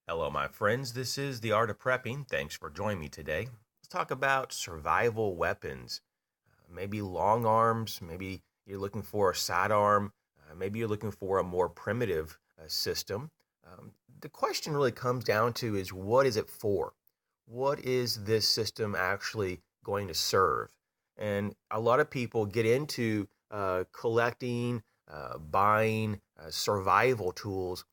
Hello, my friends. This is The Art of Prepping. Thanks for joining me today. Let's talk about survival weapons. Maybe long arms, maybe you're looking for a sidearm, maybe you're looking for a more primitive system. The question really comes down to is what is it for? What is this system actually going to serve? And a lot of people get into collecting, buying survival tools.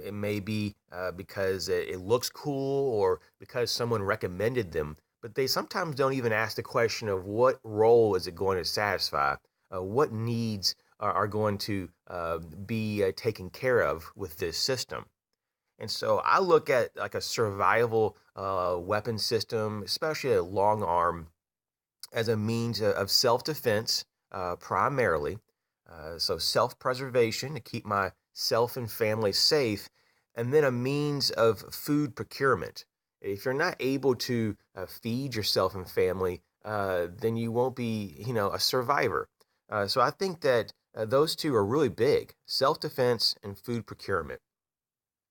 It may be because it looks cool or because someone recommended them, but they sometimes don't even ask the question of what role is it going to satisfy, what needs are going to be taken care of with this system. And so I look at like a survival weapon system, especially a long arm, as a means of self defense primarily. So self preservation to keep myself and family safe, and then a means of food procurement. If you're not able to feed yourself and family, then you won't be, a survivor. So I think that those two are really big: self defense and food procurement.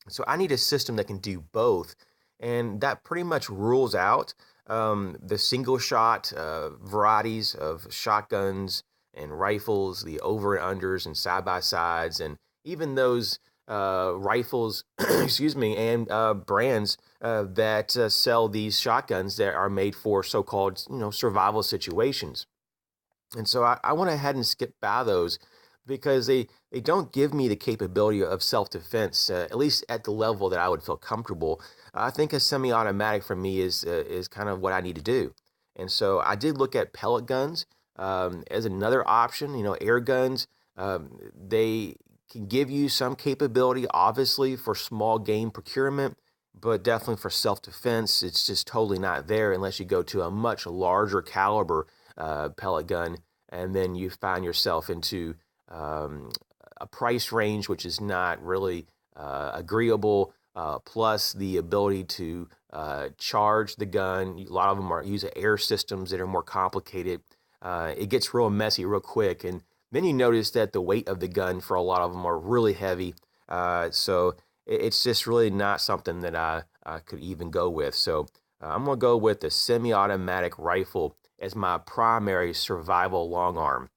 So I need a system that can do both. And that pretty much rules out the single shot varieties of shotguns and rifles, the over and unders and side by sides, and even those rifles, excuse me, and brands that sell these shotguns that are made for so called, survival situations. And so I went ahead and skipped by those because they don't give me the capability of self-defense, at least at the level that I would feel comfortable. I think a semi-automatic for me is kind of what I need to do. And so I did look at pellet guns as another option. Air guns, they can give you some capability, obviously, for small game procurement, but definitely for self-defense, it's just totally not there unless you go to a much larger caliber pellet gun, and then you find yourself into um, a price range which is not really agreeable. Plus the ability to charge the gun. A lot of them are use air systems that are more complicated. It gets real messy real quick, and then you notice that the weight of the gun for a lot of them are really heavy. So it's just really not something that I could even go with. So I'm gonna go with the semi-automatic rifle as my primary survival long arm.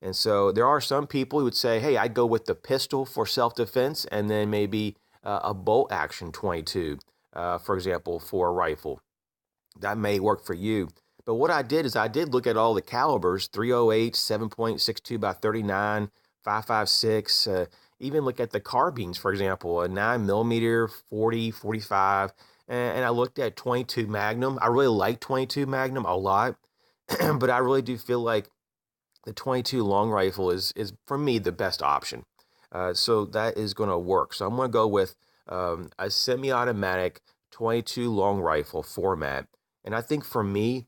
And so there are some people who would say, hey, I'd go with the pistol for self defense and then maybe a bolt action 22, for example, for a rifle. That may work for you. But what I did is I did look at all the calibers: 308, 7.62 by 39, 5.56, even look at the carbines, for example, a 9 millimeter, 40, 45. And I looked at 22 Magnum. I really like 22 Magnum a lot, but I really do feel like the 22 long rifle is for me the best option. So that is going to work. So I'm going to go with a semi-automatic 22 long rifle format. And I think for me,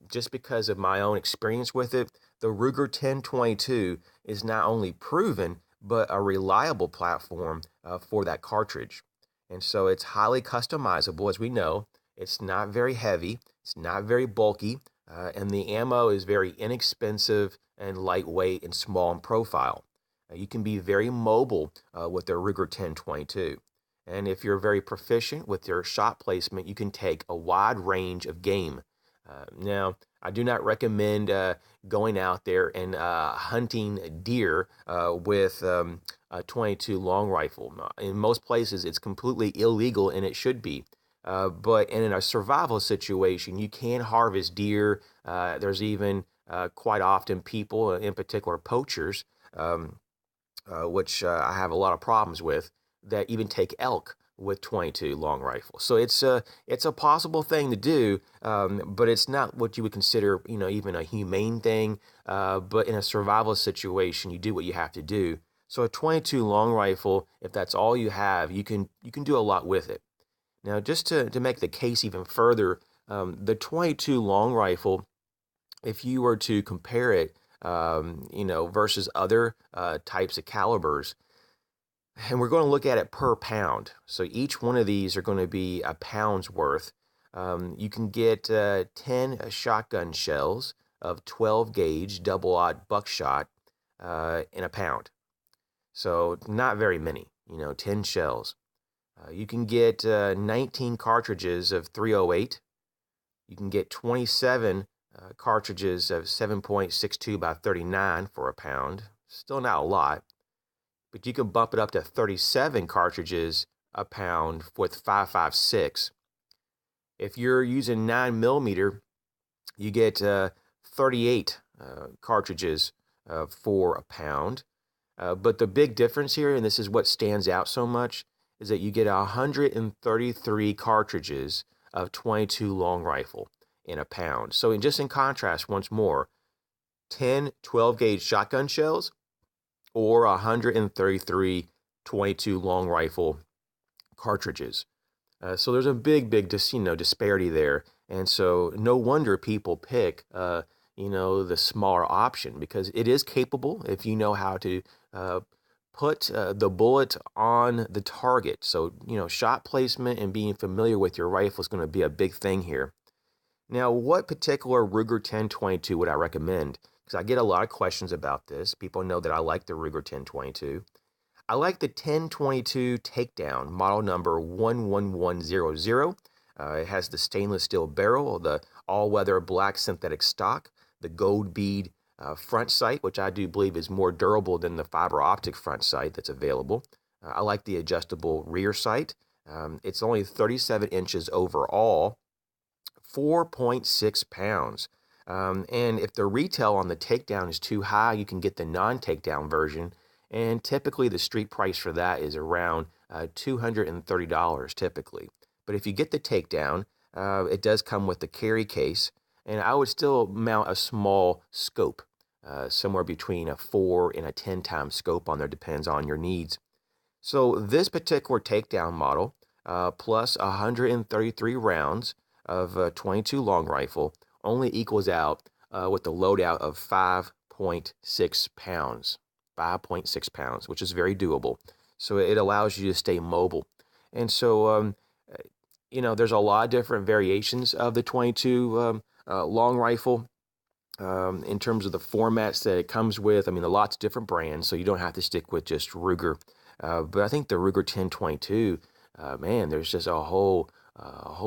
just because of my own experience with it, the Ruger 1022 is not only proven but a reliable platform for that cartridge. And so it's highly customizable, as we know. It's not very heavy. It's not very bulky, and the ammo is very inexpensive and lightweight and small in profile. You can be very mobile with the Ruger 1022. And if you're very proficient with your shot placement, you can take a wide range of game. Now, I do not recommend going out there and hunting deer with a 22 long rifle. In most places, it's completely illegal, and it should be. But in a survival situation, you can harvest deer. There's even quite often people, in particular poachers, um, which I have a lot of problems with, that even take elk with 22 long rifles. So it's a possible thing to do, but it's not what you would consider, even a humane thing. But in a survival situation, you do what you have to do. So a 22 long rifle, if that's all you have, you can do a lot with it. Now, just to make the case even further, the 22 long rifle, if you were to compare it, versus other types of calibers, and we're going to look at it per pound. So each one of these are going to be a pound's worth. You can get 10 shotgun shells of 12 gauge double aught buckshot in a pound. So not very many, 10 shells. You can get 19 cartridges of 308. You can get 27 cartridges of 7.62 by 39 for £1. Still not a lot, but you can bump it up to 37 cartridges £1 with 5.56. If you're using 9mm, you get 38 cartridges for £1. But the big difference here, and this is what stands out so much, is that you get 133 cartridges of 22 long rifle in £1. So just in contrast, once more, 10 12-gauge shotgun shells or 133 22 long rifle cartridges. So there's a big disparity there. And so no wonder people pick, the smaller option, because it is capable if you know how to put the bullet on the target. So, shot placement and being familiar with your rifle is going to be a big thing here. Now, what particular Ruger 1022 would I recommend? Because I get a lot of questions about this. People know that I like the Ruger 1022. I like the 1022 Takedown, model number 11100. It has the stainless steel barrel, the all-weather black synthetic stock, the gold bead front sight, which I do believe is more durable than the fiber optic front sight that's available. I like the adjustable rear sight. It's only 37 inches overall, 4.6 pounds. And if the retail on the Takedown is too high, you can get the non-Takedown version. And typically the street price for that is around $230 typically. But if you get the Takedown, it does come with the carry case. And I would still mount a small scope, somewhere between a 4 and a 10 times scope on there, depends on your needs. So this particular Takedown model, plus 133 rounds of 22 long rifle, only equals out with the loadout of 5.6 pounds. 5.6 pounds, which is very doable. So it allows you to stay mobile. And so, there's a lot of different variations of the 22 long rifle in terms of the formats that it comes with. I mean, lots of different brands, so you don't have to stick with just Ruger. But I think the Ruger 1022, man, there's just a whole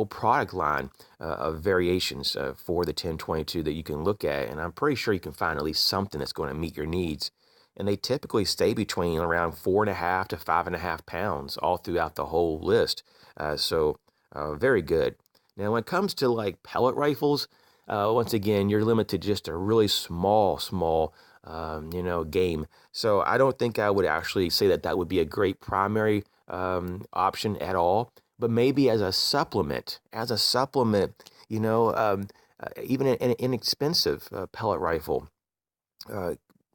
product line of variations for the 1022 that you can look at, and I'm pretty sure you can find at least something that's going to meet your needs. And they typically stay between around 4.5 to 5.5 pounds all throughout the whole list. So very good. Now, when it comes to like pellet rifles, once again, you're limited to just a really small game. So I don't think I would actually say that would be a great primary option at all. But maybe as a supplement, even an inexpensive pellet rifle,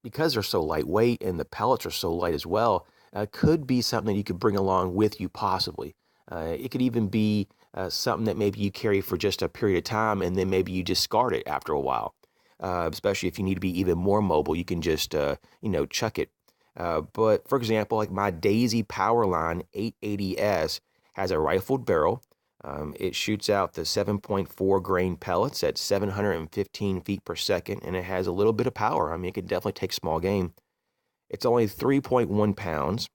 because they're so lightweight and the pellets are so light as well, could be something that you could bring along with you possibly. It could even be something that maybe you carry for just a period of time and then maybe you discard it after a while. Especially if you need to be even more mobile, you can just, chuck it. But for example, like my Daisy Powerline 880S has a rifled barrel. It shoots out the 7.4 grain pellets at 715 feet per second, and it has a little bit of power. I mean, it can definitely take small game. It's only 3.1 pounds.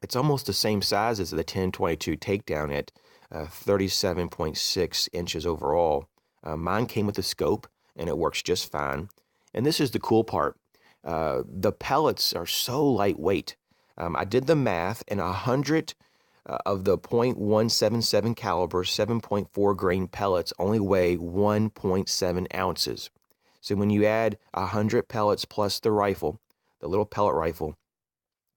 It's almost the same size as the 1022 Takedown at 37.6 inches overall. Mine came with a scope, and it works just fine. And this is the cool part. The pellets are so lightweight. I did the math, and 100 of the .177 caliber 7.4 grain pellets only weigh 1.7 ounces. So when you add 100 pellets plus the rifle, the little pellet rifle,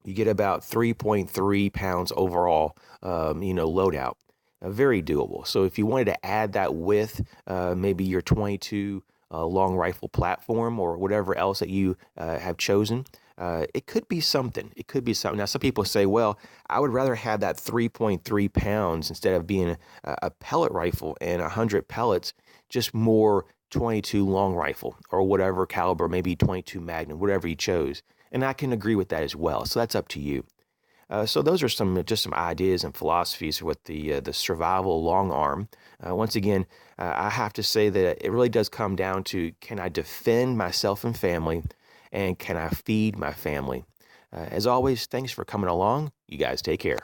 you get about 3.3 pounds overall, loadout. Very doable. So if you wanted to add that with maybe your 22 long rifle platform or whatever else that you have chosen, it could be something. It could be something. Now, some people say, well, I would rather have that 3.3 pounds instead of being a pellet rifle and 100 pellets, just more 22 long rifle or whatever caliber, maybe 22 Magnum, whatever you chose. And I can agree with that as well. So that's up to you. So those are some ideas and philosophies with the survival Longarm. Once again, I have to say that it really does come down to, can I defend myself and family, and can I feed my family? As always, thanks for coming along. You guys take care.